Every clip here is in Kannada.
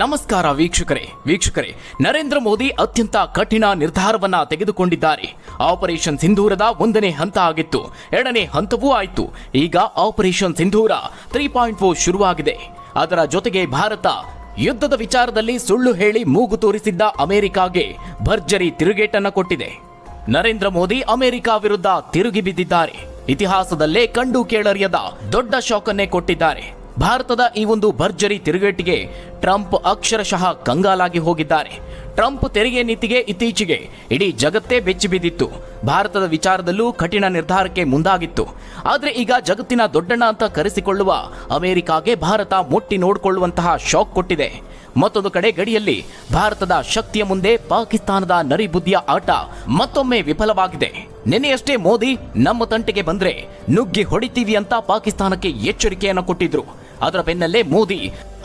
ನಮಸ್ಕಾರ ವೀಕ್ಷಕರೇ ನರೇಂದ್ರ ಮೋದಿ ಅತ್ಯಂತ ಕಠಿಣ ನಿರ್ಧಾರವನ್ನ ತೆಗೆದುಕೊಂಡಿದ್ದಾರೆ. ಆಪರೇಷನ್ ಸಿಂಧೂರದ 1ನೇ ಹಂತ ಆಗಿತ್ತು, 2ನೇ ಹಂತವೂ ಆಯಿತು. ಈಗ ಆಪರೇಷನ್ ಸಿಂಧೂರ 3.0 ಶುರುವಾಗಿದೆ. ಅದರ ಜೊತೆಗೆ ಭಾರತ ಯುದ್ಧದ ವಿಚಾರದಲ್ಲಿ ಸುಳ್ಳು ಹೇಳಿ ಮೂಗು ತೋರಿಸಿದ್ದ ಅಮೆರಿಕಾಗೆ ಭರ್ಜರಿ ತಿರುಗೇಟನ್ನ ಕೊಟ್ಟಿದೆ. ನರೇಂದ್ರ ಮೋದಿ ಅಮೆರಿಕ ವಿರುದ್ಧ ತಿರುಗಿ ಬಿದ್ದಿದ್ದಾರೆ. ಇತಿಹಾಸದಲ್ಲೇ ಕಂಡು ಕೇಳರಿಯದ ದೊಡ್ಡ ಶಾಕ್ ಅನ್ನೇ ಕೊಟ್ಟಿದ್ದಾರೆ. ಭಾರತದ ಈ ಒಂದು ಭರ್ಜರಿ ತಿರುಗೇಟಿಗೆ ಟ್ರಂಪ್ ಅಕ್ಷರಶಃ ಕಂಗಾಲಾಗಿ ಹೋಗಿದ್ದಾರೆ. ಟ್ರಂಪ್ ತೆರಿಗೆ ನೀತಿಗೆ ಇತ್ತೀಚೆಗೆ ಇಡೀ ಜಗತ್ತೇ ಬೆಚ್ಚಿ ಬಿದ್ದಿತ್ತು. ಭಾರತದ ವಿಚಾರದಲ್ಲೂ ಕಠಿಣ ನಿರ್ಧಾರಕ್ಕೆ ಮುಂದಾಗಿತ್ತು. ಆದರೆ ಈಗ ಜಗತ್ತಿನ ದೊಡ್ಡಣ್ಣ ಅಂತ ಕರೆಸಿಕೊಳ್ಳುವ ಅಮೆರಿಕಾಗೆ ಭಾರತ ಮುಟ್ಟಿ ನೋಡಿಕೊಳ್ಳುವಂತಹ ಶಾಕ್ ಕೊಟ್ಟಿದೆ. ಮತ್ತೊಂದು ಕಡೆ ಗಡಿಯಲ್ಲಿ ಭಾರತದ ಶಕ್ತಿಯ ಮುಂದೆ ಪಾಕಿಸ್ತಾನದ ನರಿಬುದ್ಧಿಯ ಆಟ ಮತ್ತೊಮ್ಮೆ ವಿಫಲವಾಗಿದೆ. ನಿನ್ನೆಯಷ್ಟೇ ಮೋದಿ ನಮ್ಮ ತಂಟೆಗೆ ಬಂದ್ರೆ ನುಗ್ಗಿ ಹೊಡಿತೀವಿ ಅಂತ ಪಾಕಿಸ್ತಾನಕ್ಕೆ ಎಚ್ಚರಿಕೆಯನ್ನು ಕೊಟ್ಟಿದ್ರು. ಅದರ ಬೆನ್ನಲ್ಲೇ ಮೋದಿ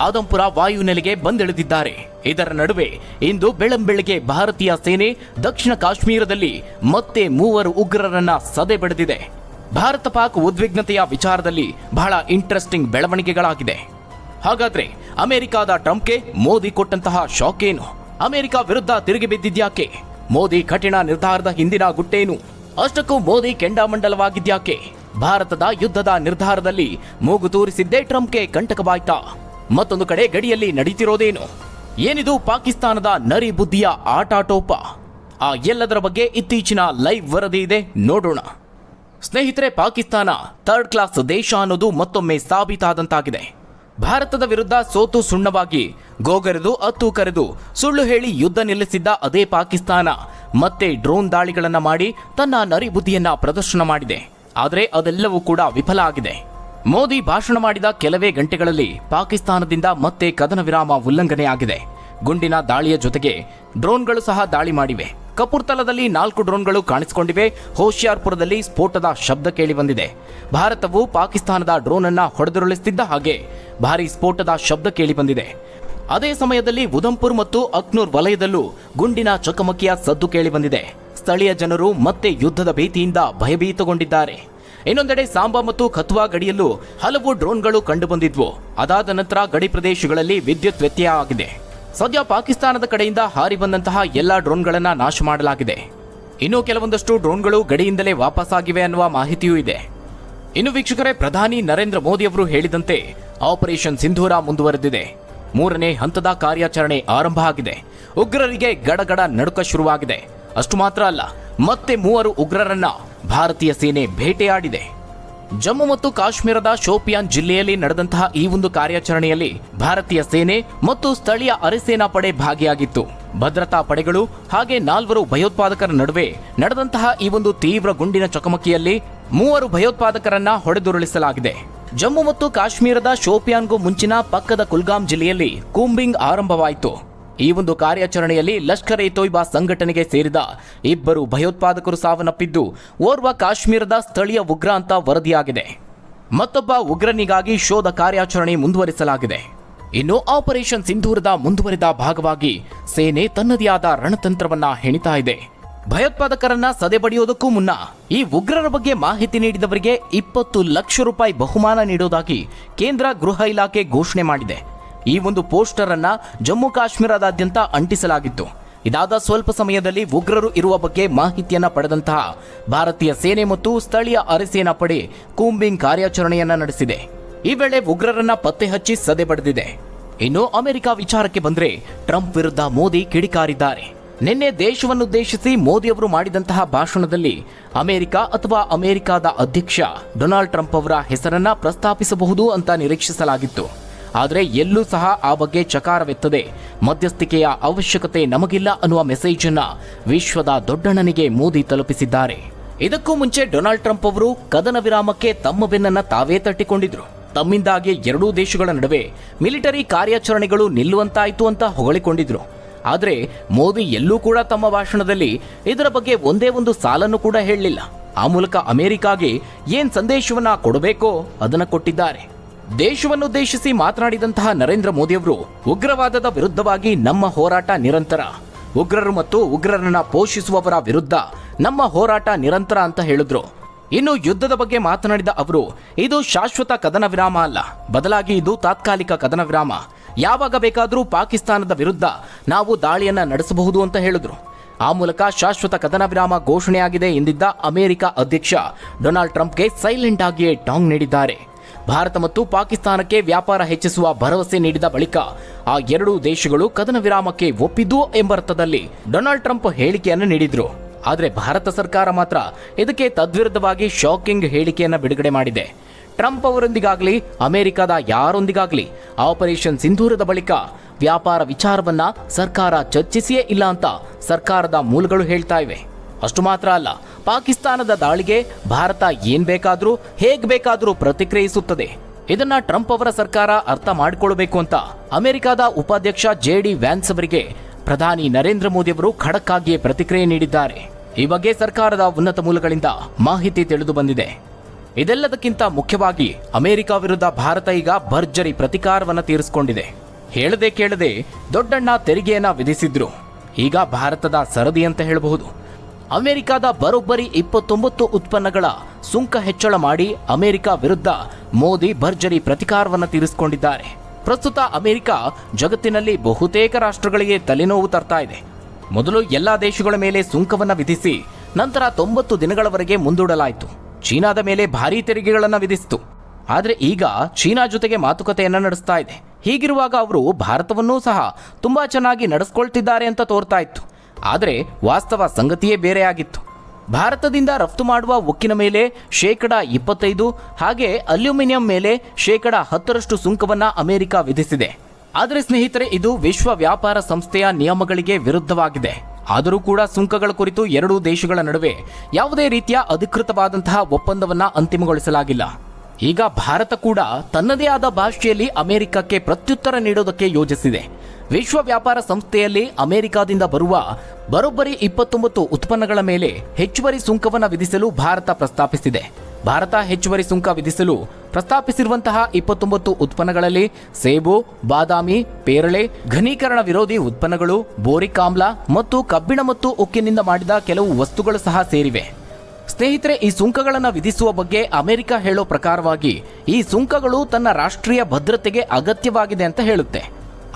ಆದಂಪುರ ವಾಯುನೆಲೆಗೆ ಬಂದಿಳಿದಿದ್ದಾರೆ. ಇದರ ನಡುವೆ ಇಂದು ಬೆಳ್ಳಂಬೆಳಗ್ಗೆ ಭಾರತೀಯ ಸೇನೆ ದಕ್ಷಿಣ ಕಾಶ್ಮೀರದಲ್ಲಿ ಮತ್ತೆ 3 ಉಗ್ರರನ್ನ ಸದೆ ಬಡಿದಿದೆ. ಭಾರತ ಪಾಕ್ ಉದ್ವಿಗ್ನತೆಯ ವಿಚಾರದಲ್ಲಿ ಬಹಳ ಇಂಟ್ರೆಸ್ಟಿಂಗ್ ಬೆಳವಣಿಗೆಗಳಾಗಿದೆ. ಹಾಗಾದ್ರೆ ಅಮೆರಿಕದ ಟ್ರಂಪ್ಗೆ ಮೋದಿ ಕೊಟ್ಟಂತಹ ಶಾಕ್ ಏನು? ಅಮೆರಿಕ ವಿರುದ್ಧ ತಿರುಗಿ ಬಿದ್ದಿದ್ಯಾಕೆ? ಮೋದಿ ಕಠಿಣ ನಿರ್ಧಾರದ ಹಿಂದಿನ ಗುಟ್ಟೇನು? ಅಷ್ಟಕ್ಕೂ ಮೋದಿ ಕೆಂಡಾಮಂಡಲವಾಗಿದ್ಯಾಕೆ? ಭಾರತದ ಯುದ್ಧದ ನಿರ್ಧಾರದಲ್ಲಿ ಮೂಗು ತೂರಿಸಿದ್ದೇ ಟ್ರಂಪ್ಗೆ ಕಂಟಕವಾಯ್ತಾ? ಮತ್ತೊಂದು ಕಡೆ ಗಡಿಯಲ್ಲಿ ನಡೀತಿರೋದೇನು? ಏನಿದು ಪಾಕಿಸ್ತಾನದ ನರಿ ಬುದ್ಧಿಯ ಆಟಾಟೋಪ? ಆ ಎಲ್ಲದರ ಬಗ್ಗೆ ಇತ್ತೀಚಿನ ಲೈವ್ ವರದಿ ಇದೆ, ನೋಡೋಣ. ಸ್ನೇಹಿತರೆ, ಪಾಕಿಸ್ತಾನ ಥರ್ಡ್ ಕ್ಲಾಸ್ ದೇಶ ಅನ್ನೋದು ಮತ್ತೊಮ್ಮೆ ಸಾಬೀತಾದಂತಾಗಿದೆ. ಭಾರತದ ವಿರುದ್ಧ ಸೋತು ಸುಣ್ಣವಾಗಿ ಗೋಗರೆದು ಅತ್ತು ಕರೆದು ಸುಳ್ಳು ಹೇಳಿ ಯುದ್ಧ ನಿಲ್ಲಿಸಿದ್ದ ಅದೇ ಪಾಕಿಸ್ತಾನ ಮತ್ತೆ ಡ್ರೋನ್ ದಾಳಿಗಳನ್ನ ಮಾಡಿ ತನ್ನ ನರಿ ಬುದ್ಧಿಯನ್ನ ಪ್ರದರ್ಶನ ಮಾಡಿದೆ. ಆದರೆ ಅದೆಲ್ಲವೂ ಕೂಡ ವಿಫಲ ಆಗಿದೆ. ಮೋದಿ ಭಾಷಣ ಮಾಡಿದ ಕೆಲವೇ ಗಂಟೆಗಳಲ್ಲಿ ಪಾಕಿಸ್ತಾನದಿಂದ ಮತ್ತೆ ಕದನ ವಿರಾಮ ಉಲ್ಲಂಘನೆಯಾಗಿದೆ. ಗುಂಡಿನ ದಾಳಿಯ ಜೊತೆಗೆ ಡ್ರೋನ್ಗಳು ಸಹ ದಾಳಿ ಮಾಡಿವೆ. ಕಪೂರ್ತಲದಲ್ಲಿ 4 ಡ್ರೋನ್ಗಳು ಕಾಣಿಸಿಕೊಂಡಿವೆ. ಹೋಶಿಯಾರ್ಪುರದಲ್ಲಿ ಸ್ಫೋಟದ ಶಬ್ದ ಕೇಳಿ ಬಂದಿದೆ. ಭಾರತವು ಪಾಕಿಸ್ತಾನದ ಡ್ರೋನ್ ಅನ್ನ ಹೊಡೆದುರುಳಿಸುತ್ತಿದ್ದ ಹಾಗೆ ಭಾರೀ ಸ್ಫೋಟದ ಶಬ್ದ ಕೇಳಿ ಬಂದಿದೆ. ಅದೇ ಸಮಯದಲ್ಲಿ ಉಧಂಪುರ್ ಮತ್ತು ಅಕ್ನೂರ್ ವಲಯದಲ್ಲೂ ಗುಂಡಿನ ಚಕಮಕಿಯ ಸದ್ದು ಕೇಳಿ ಬಂದಿದೆ. ಸ್ಥಳೀಯ ಜನರು ಮತ್ತೆ ಯುದ್ಧದ ಭೀತಿಯಿಂದ ಭಯಭೀತಗೊಂಡಿದ್ದಾರೆ. ಇನ್ನೊಂದೆಡೆ ಸಾಂಬಾ ಮತ್ತು ಕಥುವಾ ಗಡಿಯಲ್ಲೂ ಹಲವು ಡ್ರೋನ್ಗಳು ಕಂಡುಬಂದಿದ್ವು. ಅದಾದ ನಂತರ ಗಡಿ ಪ್ರದೇಶಗಳಲ್ಲಿ ವಿದ್ಯುತ್ ವ್ಯತ್ಯಯ ಆಗಿದೆ. ಸದ್ಯ ಪಾಕಿಸ್ತಾನದ ಕಡೆಯಿಂದ ಹಾರಿ ಬಂದಂತಹ ಎಲ್ಲಾ ಡ್ರೋನ್ಗಳನ್ನ ನಾಶ ಮಾಡಲಾಗಿದೆ. ಇನ್ನು ಕೆಲವೊಂದಷ್ಟು ಡ್ರೋನ್ಗಳು ಗಡಿಯಿಂದಲೇ ವಾಪಸ್ಸಾಗಿವೆ ಅನ್ನುವ ಮಾಹಿತಿಯೂ ಇದೆ. ಇನ್ನು ವೀಕ್ಷಕರೇ, ಪ್ರಧಾನಿ ನರೇಂದ್ರ ಮೋದಿ ಅವರು ಹೇಳಿದಂತೆ ಆಪರೇಷನ್ ಸಿಂಧೂರ ಮುಂದುವರೆದಿದೆ. 3ನೇ ಹಂತದ ಕಾರ್ಯಾಚರಣೆ ಆರಂಭ ಆಗಿದೆ. ಉಗ್ರರಿಗೆ ಗಡಗಡ ನಡುಕ ಶುರುವಾಗಿದೆ. ಅಷ್ಟು ಮಾತ್ರ ಅಲ್ಲ, ಮತ್ತೆ 3 ಉಗ್ರರನ್ನ ಭಾರತೀಯ ಸೇನೆ ಬೇಟೆಯಾಡಿದೆ. ಜಮ್ಮು ಮತ್ತು ಕಾಶ್ಮೀರದ ಶೋಪಿಯಾನ್ ಜಿಲ್ಲೆಯಲ್ಲಿ ನಡೆದಂತಹ ಈ ಒಂದು ಕಾರ್ಯಾಚರಣೆಯಲ್ಲಿ ಭಾರತೀಯ ಸೇನೆ ಮತ್ತು ಸ್ಥಳೀಯ ಅರೆಸೇನಾ ಪಡೆ ಭಾಗಿಯಾಗಿತ್ತು. ಭದ್ರತಾ ಪಡೆಗಳು ಹಾಗೆ 4 ಭಯೋತ್ಪಾದಕರ ನಡುವೆ ನಡೆದಂತಹ ಈ ಒಂದು ತೀವ್ರ ಗುಂಡಿನ ಚಕಮಕಿಯಲ್ಲಿ 3 ಭಯೋತ್ಪಾದಕರನ್ನ ಹೊಡೆದುರುಳಿಸಲಾಗಿದೆ. ಜಮ್ಮು ಮತ್ತು ಕಾಶ್ಮೀರದ ಶೋಪಿಯಾನ್ಗೂ ಮುಂಚಿನ ಪಕ್ಕದ ಕುಲ್ಗಾಮ್ ಜಿಲ್ಲೆಯಲ್ಲಿ ಕೂಂಬಿಂಗ್ ಆರಂಭವಾಯಿತು. ಈ ಒಂದು ಕಾರ್ಯಾಚರಣೆಯಲ್ಲಿ ಲಷ್ಕರ್ ಎ ತೊಯ್ಬಾ ಸಂಘಟನೆಗೆ ಸೇರಿದ 2 ಭಯೋತ್ಪಾದಕರು ಸಾವನ್ನಪ್ಪಿದ್ದು, ಓರ್ವ ಕಾಶ್ಮೀರದ ಸ್ಥಳೀಯ ಉಗ್ರ ಅಂತ ವರದಿಯಾಗಿದೆ. ಮತ್ತೊಬ್ಬ ಉಗ್ರನಿಗಾಗಿ ಶೋಧ ಕಾರ್ಯಾಚರಣೆ ಮುಂದುವರಿಸಲಾಗಿದೆ. ಇನ್ನು ಆಪರೇಷನ್ ಸಿಂಧೂರದ ಮುಂದುವರಿದ ಭಾಗವಾಗಿ ಸೇನೆ ತನ್ನದೇ ಆದ ರಣತಂತ್ರವನ್ನ ಹೆಣಿತಾ ಇದೆ. ಭಯೋತ್ಪಾದಕರನ್ನ ಸದೆಬಡಿಯೋದಕ್ಕೂ ಮುನ್ನ ಈ ಉಗ್ರರ ಬಗ್ಗೆ ಮಾಹಿತಿ ನೀಡಿದವರಿಗೆ 20 ಲಕ್ಷ ರೂಪಾಯಿ ಬಹುಮಾನ ನೀಡೋದಾಗಿ ಕೇಂದ್ರ ಗೃಹ ಇಲಾಖೆ ಘೋಷಣೆ ಮಾಡಿದೆ. ಈ ಒಂದು ಪೋಸ್ಟರ್ ಅನ್ನ ಜಮ್ಮು ಕಾಶ್ಮೀರದಾದ್ಯಂತ ಅಂಟಿಸಲಾಗಿತ್ತು. ಇದಾದ ಸ್ವಲ್ಪ ಸಮಯದಲ್ಲಿ ಉಗ್ರರು ಇರುವ ಬಗ್ಗೆ ಮಾಹಿತಿಯನ್ನ ಪಡೆದಂತಹ ಭಾರತೀಯ ಸೇನೆ ಮತ್ತು ಸ್ಥಳೀಯ ಅರೆಸೇನಾ ಪಡೆ ಕೂಂಬಿಂಗ್ ಕಾರ್ಯಾಚರಣೆಯನ್ನ ನಡೆಸಿದೆ. ಈ ವೇಳೆ ಉಗ್ರರನ್ನ ಪತ್ತೆ ಹಚ್ಚಿ ಸದೆ ಬಡಿದಿದೆ. ಇನ್ನು ಅಮೆರಿಕ ವಿಚಾರಕ್ಕೆ ಬಂದ್ರೆ ಟ್ರಂಪ್ ವಿರುದ್ಧ ಮೋದಿ ಕಿಡಿಕಾರಿದ್ದಾರೆ. ನಿನ್ನೆ ದೇಶವನ್ನುದ್ದೇಶಿಸಿ ಮೋದಿ ಅವರು ಮಾಡಿದಂತಹ ಭಾಷಣದಲ್ಲಿ ಅಮೆರಿಕ ಅಥವಾ ಅಮೆರಿಕದ ಅಧ್ಯಕ್ಷ ಡೊನಾಲ್ಡ್ ಟ್ರಂಪ್ ಅವರ ಹೆಸರನ್ನ ಪ್ರಸ್ತಾಪಿಸಬಹುದು ಅಂತ ನಿರೀಕ್ಷಿಸಲಾಗಿತ್ತು. ಆದರೆ ಎಲ್ಲೂ ಸಹ ಆ ಬಗ್ಗೆ ಚಕಾರವೆತ್ತದೆ ಮಧ್ಯಸ್ಥಿಕೆಯ ಅವಶ್ಯಕತೆ ನಮಗಿಲ್ಲ ಅನ್ನುವ ಮೆಸೇಜ್ ಅನ್ನ ವಿಶ್ವದ ದೊಡ್ಡಣ್ಣನಿಗೆ ಮೋದಿ ತಲುಪಿಸಿದ್ದಾರೆ. ಇದಕ್ಕೂ ಮುಂಚೆ ಡೊನಾಲ್ಡ್ ಟ್ರಂಪ್ ಅವರು ಕದನ ವಿರಾಮಕ್ಕೆ ತಮ್ಮ ಬೆನ್ನನ್ನ ತಾವೇ ತಟ್ಟಿಕೊಂಡಿದ್ರು. ತಮ್ಮಿಂದಾಗಿ 2 ದೇಶಗಳ ನಡುವೆ ಮಿಲಿಟರಿ ಕಾರ್ಯಾಚರಣೆಗಳು ನಿಲ್ಲುವಂತಾಯಿತು ಅಂತ ಹೊಗಳಿಕೊಂಡಿದ್ರು. ಆದರೆ ಮೋದಿ ಎಲ್ಲೂ ಕೂಡ ತಮ್ಮ ಭಾಷಣದಲ್ಲಿ ಇದರ ಬಗ್ಗೆ ಒಂದೇ ಒಂದು ಸಾಲನ್ನು ಕೂಡ ಹೇಳಲಿಲ್ಲ. ಆ ಮೂಲಕ ಅಮೆರಿಕಾಗೆ ಏನ್ ಸಂದೇಶವನ್ನ ಕೊಡಬೇಕೋ ಅದನ್ನ ಕೊಟ್ಟಿದ್ದಾರೆ. ದೇಶವನ್ನುದ್ದೇಶಿಸಿ ಮಾತನಾಡಿದಂತಹ ನರೇಂದ್ರ ಮೋದಿಯವರು ಉಗ್ರವಾದದ ವಿರುದ್ಧವಾಗಿ ನಮ್ಮ ಹೋರಾಟ ನಿರಂತರ, ಉಗ್ರರು ಮತ್ತು ಉಗ್ರರನ್ನ ಪೋಷಿಸುವವರ ವಿರುದ್ಧ ನಮ್ಮ ಹೋರಾಟ ನಿರಂತರ ಅಂತ ಹೇಳಿದ್ರು. ಇನ್ನು ಯುದ್ಧದ ಬಗ್ಗೆ ಮಾತನಾಡಿದ ಅವರು, ಇದು ಶಾಶ್ವತ ಕದನ ವಿರಾಮ ಅಲ್ಲ, ಬದಲಾಗಿ ಇದು ತಾತ್ಕಾಲಿಕ ಕದನ ವಿರಾಮ. ಯಾವಾಗ ಬೇಕಾದರೂ ಪಾಕಿಸ್ತಾನದ ವಿರುದ್ಧ ನಾವು ದಾಳಿಯನ್ನ ನಡೆಸಬಹುದು ಅಂತ ಹೇಳಿದ್ರು. ಆ ಮೂಲಕ ಶಾಶ್ವತ ಕದನ ವಿರಾಮ ಘೋಷಣೆಯಾಗಿದೆ ಎಂದಿದ್ದ ಅಮೆರಿಕ ಅಧ್ಯಕ್ಷ ಡೊನಾಲ್ಡ್ ಟ್ರಂಪ್ಗೆ ಸೈಲೆಂಟ್ ಆಗಿಯೇ ಟಾಂಗ್ ನೀಡಿದ್ದಾರೆ. ಭಾರತ ಮತ್ತು ಪಾಕಿಸ್ತಾನಕ್ಕೆ ವ್ಯಾಪಾರ ಹೆಚ್ಚಿಸುವ ಭರವಸೆ ನೀಡಿದ ಬಳಿಕ ಆ ಎರಡೂ ದೇಶಗಳು ಕದನ ವಿರಾಮಕ್ಕೆ ಒಪ್ಪಿದ್ದು ಎಂಬರ್ಥದಲ್ಲಿ ಡೊನಾಲ್ಡ್ ಟ್ರಂಪ್ ಹೇಳಿಕೆಯನ್ನು ನೀಡಿದ್ರು. ಆದರೆ ಭಾರತ ಸರ್ಕಾರ ಮಾತ್ರ ಇದಕ್ಕೆ ತದ್ವಿರುದ್ಧವಾಗಿ ಶಾಕಿಂಗ್ ಹೇಳಿಕೆಯನ್ನು ಬಿಡುಗಡೆ ಮಾಡಿದೆ. ಟ್ರಂಪ್ ಅವರೊಂದಿಗಾಗಲಿ ಅಮೆರಿಕದ ಯಾರೊಂದಿಗಾಗಲಿ ಆಪರೇಷನ್ ಸಿಂಧೂರದ ಬಳಿಕ ವ್ಯಾಪಾರ ವಿಚಾರವನ್ನ ಸರ್ಕಾರ ಚರ್ಚಿಸಿಯೇ ಇಲ್ಲ ಅಂತ ಸರ್ಕಾರದ ಮೂಲಗಳು ಹೇಳ್ತಾ ಇವೆ. ಅಷ್ಟು ಮಾತ್ರ ಅಲ್ಲ, ಪಾಕಿಸ್ತಾನದ ದಾಳಿಗೆ ಭಾರತ ಏನ್ ಬೇಕಾದ್ರೂ ಹೇಗ್ ಬೇಕಾದ್ರೂ ಪ್ರತಿಕ್ರಿಯಿಸುತ್ತದೆ. ಇದನ್ನ ಟ್ರಂಪ್ ಅವರ ಸರ್ಕಾರ ಅರ್ಥ ಮಾಡಿಕೊಳ್ಳಬೇಕು ಅಂತ ಅಮೆರಿಕದ ಉಪಾಧ್ಯಕ್ಷ JD ವ್ಯಾನ್ಸ್ ಅವರಿಗೆ ಪ್ರಧಾನಿ ನರೇಂದ್ರ ಮೋದಿ ಅವರು ಖಡಕ್ ಆಗಿಯೇ ಪ್ರತಿಕ್ರಿಯೆ ನೀಡಿದ್ದಾರೆ. ಈ ಬಗ್ಗೆ ಸರ್ಕಾರದ ಉನ್ನತ ಮೂಲಗಳಿಂದ ಮಾಹಿತಿ ತಿಳಿದು ಬಂದಿದೆ. ಇದೆಲ್ಲದಕ್ಕಿಂತ ಮುಖ್ಯವಾಗಿ ಅಮೆರಿಕ ವಿರುದ್ಧ ಭಾರತ ಈಗ ಭರ್ಜರಿ ಪ್ರತಿಕಾರವನ್ನು ತೀರಿಸಿಕೊಂಡಿದೆ. ಹೇಳದೆ ಕೇಳದೆ ದೊಡ್ಡಣ್ಣ ತೆರಿಗೆಯನ್ನ ವಿಧಿಸಿದ್ರು. ಈಗ ಭಾರತದ ಸರದಿ ಅಂತ ಹೇಳಬಹುದು. ಅಮೆರಿಕದ ಬರೋಬ್ಬರಿ 29 ಉತ್ಪನ್ನಗಳ ಸುಂಕ ಹೆಚ್ಚಳ ಮಾಡಿ ಅಮೆರಿಕ ವಿರುದ್ಧ ಮೋದಿ ಭರ್ಜರಿ ಪ್ರತಿಕಾರವನ್ನು ತೀರಿಸಿಕೊಂಡಿದ್ದಾರೆ. ಪ್ರಸ್ತುತ ಅಮೆರಿಕ ಜಗತ್ತಿನಲ್ಲಿ ಬಹುತೇಕ ರಾಷ್ಟ್ರಗಳಿಗೆ ತಲೆನೋವು ತರ್ತಾ ಇದೆ. ಮೊದಲು ಎಲ್ಲಾ ದೇಶಗಳ ಮೇಲೆ ಸುಂಕವನ್ನು ವಿಧಿಸಿ ನಂತರ 90 ದಿನಗಳವರೆಗೆ ಮುಂದೂಡಲಾಯಿತು. ಚೀನಾದ ಮೇಲೆ ಭಾರೀ ತೆರಿಗೆಗಳನ್ನು ವಿಧಿಸಿತು. ಆದರೆ ಈಗ ಚೀನಾ ಜೊತೆಗೆ ಮಾತುಕತೆಯನ್ನು ನಡೆಸ್ತಾ ಇದೆ. ಹೀಗಿರುವಾಗ ಅವರು ಭಾರತವನ್ನೂ ಸಹ ತುಂಬಾ ಚೆನ್ನಾಗಿ ನಡೆಸ್ಕೊಳ್ತಿದ್ದಾರೆ ಅಂತ ತೋರ್ತಾ ಇತ್ತು. ಆದರೆ ವಾಸ್ತವ ಸಂಗತಿಯೇ ಬೇರೆಯಾಗಿತ್ತು. ಭಾರತದಿಂದ ರಫ್ತು ಮಾಡುವ ಉಕ್ಕಿನ ಮೇಲೆ 25% ಹಾಗೆ ಅಲ್ಯೂಮಿನಿಯಂ ಮೇಲೆ 10% ಸುಂಕವನ್ನು ಅಮೆರಿಕ ವಿಧಿಸಿದೆ. ಆದರೆ ಸ್ನೇಹಿತರೆ, ಇದು ವಿಶ್ವ ವ್ಯಾಪಾರ ಸಂಸ್ಥೆಯ ನಿಯಮಗಳಿಗೆ ವಿರುದ್ಧವಾಗಿದೆ. ಆದರೂ ಕೂಡ ಸುಂಕಗಳ ಕುರಿತು ಎರಡೂ ದೇಶಗಳ ನಡುವೆ ಯಾವುದೇ ರೀತಿಯ ಅಧಿಕೃತವಾದಂತಹ ಒಪ್ಪಂದವನ್ನ ಅಂತಿಮಗೊಳಿಸಲಾಗಿಲ್ಲ. ಈಗ ಭಾರತ ಕೂಡ ತನ್ನದೇ ಆದ ಭಾಷೆಯಲ್ಲಿ ಅಮೆರಿಕಕ್ಕೆ ಪ್ರತ್ಯುತ್ತರ ನೀಡೋದಕ್ಕೆ ಯೋಜಿಸಿದೆ. ವಿಶ್ವ ವ್ಯಾಪಾರ ಸಂಸ್ಥೆಯಲ್ಲಿ ಅಮೆರಿಕದಿಂದ ಬರುವ ಬರೋಬ್ಬರಿ 29 ಉತ್ಪನ್ನಗಳ ಮೇಲೆ ಹೆಚ್ಚುವರಿ ಸುಂಕವನ್ನು ವಿಧಿಸಲು ಭಾರತ ಪ್ರಸ್ತಾಪಿಸಿದೆ. ಭಾರತ ಹೆಚ್ಚುವರಿ ಸುಂಕ ವಿಧಿಸಲು ಪ್ರಸ್ತಾಪಿಸಿರುವಂತಹ 29 ಉತ್ಪನ್ನಗಳಲ್ಲಿ ಸೇಬು, ಬಾದಾಮಿ, ಪೇರಳೆ, ಘನೀಕರಣ ವಿರೋಧಿ ಉತ್ಪನ್ನಗಳು, ಬೋರಿಕ್ ಆಮ್ಲ ಮತ್ತು ಕಬ್ಬಿಣ ಮತ್ತು ಉಕ್ಕಿನಿಂದ ಮಾಡಿದ ಕೆಲವು ವಸ್ತುಗಳು ಸಹ ಸೇರಿವೆ. ಸ್ನೇಹಿತರೆ, ಈ ಸುಂಕಗಳನ್ನು ವಿಧಿಸುವ ಬಗ್ಗೆ ಅಮೆರಿಕ ಹೇಳೋ ಪ್ರಕಾರವಾಗಿ ಈ ಸುಂಕಗಳು ತನ್ನ ರಾಷ್ಟ್ರೀಯ ಭದ್ರತೆಗೆ ಅಗತ್ಯವಾಗಿದೆ ಅಂತ ಹೇಳುತ್ತೆ.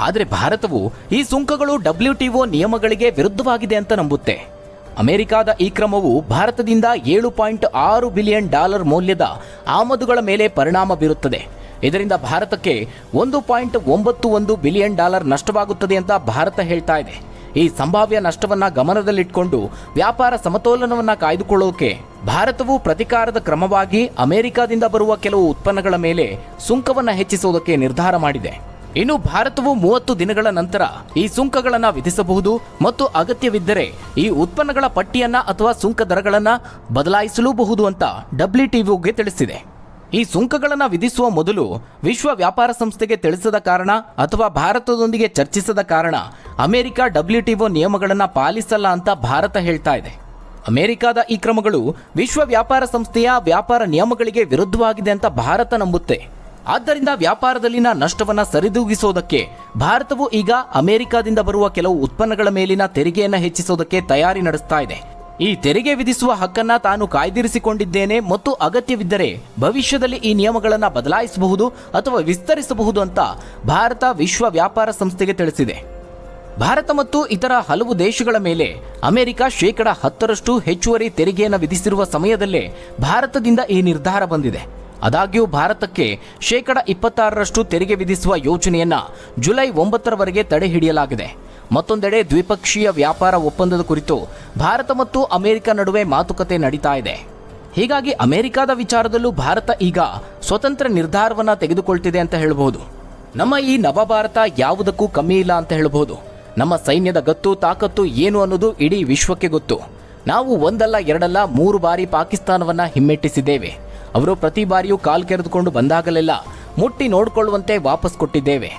ಆದರೆ ಭಾರತವು ಈ ಸುಂಕಗಳು WTO ನಿಯಮಗಳಿಗೆ ವಿರುದ್ಧವಾಗಿದೆ ಅಂತ ನಂಬುತ್ತೆ. ಅಮೆರಿಕದ ಈ ಕ್ರಮವು ಭಾರತದಿಂದ $7.6 ಬಿಲಿಯನ್ ಮೌಲ್ಯದ ಆಮದುಗಳ ಮೇಲೆ ಪರಿಣಾಮ ಬೀರುತ್ತದೆ. ಇದರಿಂದ ಭಾರತಕ್ಕೆ $1.91 ಬಿಲಿಯನ್ ನಷ್ಟವಾಗುತ್ತದೆ ಅಂತ ಭಾರತ ಹೇಳ್ತಾ ಇದೆ. ಈ ಸಂಭಾವ್ಯ ನಷ್ಟವನ್ನ ಗಮನದಲ್ಲಿಟ್ಕೊಂಡು ವ್ಯಾಪಾರ ಸಮತೋಲನವನ್ನ ಕಾಯ್ದುಕೊಳ್ಳೋಕೆ ಭಾರತವು ಪ್ರತಿಕಾರದ ಕ್ರಮವಾಗಿ ಅಮೆರಿಕದಿಂದ ಬರುವ ಕೆಲವು ಉತ್ಪನ್ನಗಳ ಮೇಲೆ ಸುಂಕವನ್ನ ಹೆಚ್ಚಿಸುವುದಕ್ಕೆ ನಿರ್ಧಾರ ಮಾಡಿದೆ. ಇನ್ನು ಭಾರತವು 30 ದಿನಗಳ ನಂತರ ಈ ಸುಂಕಗಳನ್ನು ವಿಧಿಸಬಹುದು ಮತ್ತು ಅಗತ್ಯವಿದ್ದರೆ ಈ ಉತ್ಪನ್ನಗಳ ಪಟ್ಟಿಯನ್ನ ಅಥವಾ ಸುಂಕ ದರಗಳನ್ನು ಬದಲಾಯಿಸಲೂಬಹುದು ಅಂತ WTOಗೆ ತಿಳಿಸಿದೆ. ಈ ಸುಂಕಗಳನ್ನು ವಿಧಿಸುವ ಮೊದಲು ವಿಶ್ವ ವ್ಯಾಪಾರ ಸಂಸ್ಥೆಗೆ ತಿಳಿಸದ ಕಾರಣ ಅಥವಾ ಭಾರತದೊಂದಿಗೆ ಚರ್ಚಿಸದ ಕಾರಣ ಅಮೆರಿಕ WTO ನಿಯಮಗಳನ್ನು ಪಾಲಿಸಲ್ಲ ಅಂತ ಭಾರತ ಹೇಳ್ತಾ ಇದೆ. ಅಮೆರಿಕದ ಈ ಕ್ರಮಗಳು ವಿಶ್ವ ವ್ಯಾಪಾರ ಸಂಸ್ಥೆಯ ವ್ಯಾಪಾರ ನಿಯಮಗಳಿಗೆ ವಿರುದ್ಧವಾಗಿದೆ ಅಂತ ಭಾರತ ನಂಬುತ್ತೆ. ಆದ್ದರಿಂದ ವ್ಯಾಪಾರದಲ್ಲಿನ ನಷ್ಟವನ್ನು ಸರಿದೂಗಿಸೋದಕ್ಕೆ ಭಾರತವು ಈಗ ಅಮೆರಿಕದಿಂದ ಬರುವ ಕೆಲವು ಉತ್ಪನ್ನಗಳ ಮೇಲಿನ ತೆರಿಗೆಯನ್ನು ಹೆಚ್ಚಿಸೋದಕ್ಕೆ ತಯಾರಿ ನಡೆಸ್ತಾ ಇದೆ. ಈ ತೆರಿಗೆ ವಿಧಿಸುವ ಹಕ್ಕನ್ನ ತಾನು ಕಾಯ್ದಿರಿಸಿಕೊಂಡಿದ್ದೇನೆ ಮತ್ತು ಅಗತ್ಯವಿದ್ದರೆ ಭವಿಷ್ಯದಲ್ಲಿ ಈ ನಿಯಮಗಳನ್ನು ಬದಲಾಯಿಸಬಹುದು ಅಥವಾ ವಿಸ್ತರಿಸಬಹುದು ಅಂತ ಭಾರತ ವಿಶ್ವ ವ್ಯಾಪಾರ ಸಂಸ್ಥೆಗೆ ತಿಳಿಸಿದೆ. ಭಾರತ ಮತ್ತು ಇತರ ಹಲವು ದೇಶಗಳ ಮೇಲೆ ಅಮೆರಿಕ 10% ಹೆಚ್ಚುವರಿ ತೆರಿಗೆಯನ್ನು ವಿಧಿಸಿರುವ ಸಮಯದಲ್ಲೇ ಭಾರತದಿಂದ ಈ ನಿರ್ಧಾರ ಬಂದಿದೆ. ಆದಾಗ್ಯೂ ಭಾರತಕ್ಕೆ 26% ತೆರಿಗೆ ವಿಧಿಸುವ ಯೋಜನೆಯನ್ನ ಜುಲೈ 9ರವರೆಗೆ ತಡೆ ಹಿಡಿಯಲಾಗಿದೆ. ಮತ್ತೊಂದೆಡೆ ದ್ವಿಪಕ್ಷೀಯ ವ್ಯಾಪಾರ ಒಪ್ಪಂದದ ಕುರಿತು ಭಾರತ ಮತ್ತು ಅಮೆರಿಕ ನಡುವೆ ಮಾತುಕತೆ ನಡೀತಾ ಇದೆ. ಹೀಗಾಗಿ ಅಮೆರಿಕದ ವಿಚಾರದಲ್ಲೂ ಭಾರತ ಈಗ ಸ್ವತಂತ್ರ ನಿರ್ಧಾರವನ್ನ ತೆಗೆದುಕೊಳ್ತಿದೆ ಅಂತ ಹೇಳಬಹುದು. ನಮ್ಮ ಈ ನವಭಾರತ ಯಾವುದಕ್ಕೂ ಕಮ್ಮಿ ಇಲ್ಲ ಅಂತ ಹೇಳಬಹುದು. ನಮ್ಮ ಸೈನ್ಯದ ಗತ್ತು ತಾಕತ್ತು ಏನು ಅನ್ನೋದು ಇಡೀ ವಿಶ್ವಕ್ಕೆ ಗೊತ್ತು. ನಾವು ಒಂದಲ್ಲ ಎರಡಲ್ಲ 3 ಬಾರಿ ಪಾಕಿಸ್ತಾನವನ್ನ ಹಿಮ್ಮೆಟ್ಟಿಸಿದ್ದೇವೆ. ಅವರು ಪ್ರತಿ ಬಾರಿಯೂ ಕಾಲು ಕೆರೆದುಕೊಂಡು ಬಂದಾಗಲೆಲ್ಲ ಮುಟ್ಟಿ ನೋಡಿಕೊಳ್ಳುವಂತೆ ವಾಪಸ್ ಕೊಟ್ಟಿದ್ದೇವೆ.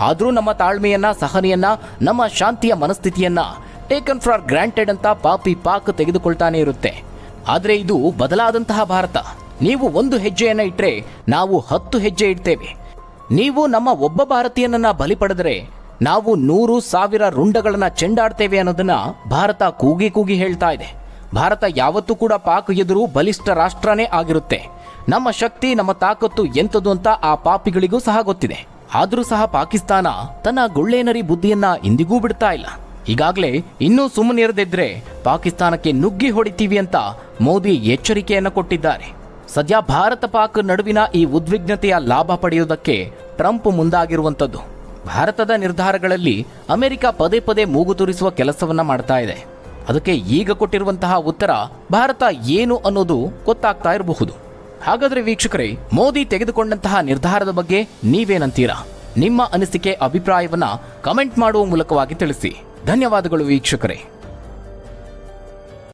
ಆದರೂ ನಮ್ಮ ತಾಳ್ಮೆಯನ್ನ, ಸಹನೆಯನ್ನ, ನಮ್ಮ ಶಾಂತಿಯ ಮನಸ್ಥಿತಿಯನ್ನ ಟೇಕನ್ ಫಾರ್ ಗ್ರಾಂಟೆಡ್ ಅಂತ ಪಾಪಿ ಪಾಕ್ ತೆಗೆದುಕೊಳ್ತಾನೆ ಇರುತ್ತೆ. ಆದರೆ ಇದು ಬದಲಾದಂತಹ ಭಾರತ. ನೀವು 1 ಹೆಜ್ಜೆಯನ್ನ ಇಟ್ಟರೆ ನಾವು 10 ಹೆಜ್ಜೆ ಇಡ್ತೇವೆ. ನೀವು ನಮ್ಮ ಒಬ್ಬ ಭಾರತೀಯನನ್ನ ಬಲಿ ಪಡೆದರೆ ನಾವು 100,000 ರುಂಡಗಳನ್ನ ಚೆಂಡಾಡ್ತೇವೆ ಅನ್ನೋದನ್ನ ಭಾರತ ಕೂಗಿ ಕೂಗಿ ಹೇಳ್ತಾ ಇದೆ. ಭಾರತ ಯಾವತ್ತೂ ಕೂಡ ಪಾಕ್ ಎದುರು ಬಲಿಷ್ಠ ರಾಷ್ಟ್ರನೇ ಆಗಿರುತ್ತೆ. ನಮ್ಮ ಶಕ್ತಿ, ನಮ್ಮ ತಾಕತ್ತು ಎಂಥದ್ದು ಅಂತ ಆ ಪಾಪಿಗಳಿಗೂ ಸಹ ಗೊತ್ತಿದೆ. ಆದರೂ ಸಹ ಪಾಕಿಸ್ತಾನ ತನ್ನ ಗುಳ್ಳೇನರಿ ಬುದ್ಧಿಯನ್ನ ಇಂದಿಗೂ ಬಿಡ್ತಾ ಇಲ್ಲ. ಈಗಾಗಲೇ ಇನ್ನೂ ಸುಮ್ಮನಿರದಿದ್ರೆ ಪಾಕಿಸ್ತಾನಕ್ಕೆ ನುಗ್ಗಿ ಹೊಡಿತೀವಿ ಅಂತ ಮೋದಿ ಎಚ್ಚರಿಕೆಯನ್ನು ಕೊಟ್ಟಿದ್ದಾರೆ. ಸದ್ಯ ಭಾರತ ಪಾಕ್ ನಡುವಿನ ಈ ಉದ್ವಿಗ್ನತೆಯ ಲಾಭ ಪಡೆಯುವುದಕ್ಕೆ ಟ್ರಂಪ್ ಮುಂದಾಗಿರುವಂಥದ್ದು. ಭಾರತದ ನಿರ್ಧಾರಗಳಲ್ಲಿ ಅಮೆರಿಕ ಪದೇ ಪದೇ ಮೂಗು ತೂರಿಸುವ ಕೆಲಸವನ್ನ ಮಾಡ್ತಾ ಇದೆ. ಅದಕ್ಕೆ ಈಗ ಕೊಟ್ಟಿರುವಂತಹ ಉತ್ತರ ಭಾರತ ಏನು ಅನ್ನೋದು ಗೊತ್ತಾಗ್ತಾ ಇರಬಹುದು. ಹಾಗಾದ್ರೆ ವೀಕ್ಷಕರೇ, ಮೋದಿ ತೆಗೆದುಕೊಂಡಂತಹ ನಿರ್ಧಾರದ ಬಗ್ಗೆ ನೀವೇನಂತೀರಾ? ನಿಮ್ಮ ಅನಿಸಿಕೆ, ಅಭಿಪ್ರಾಯವನ್ನ ಕಮೆಂಟ್ ಮಾಡುವ ಮೂಲಕವಾಗಿ ತಿಳಿಸಿ. ಧನ್ಯವಾದಗಳು ವೀಕ್ಷಕರೇ.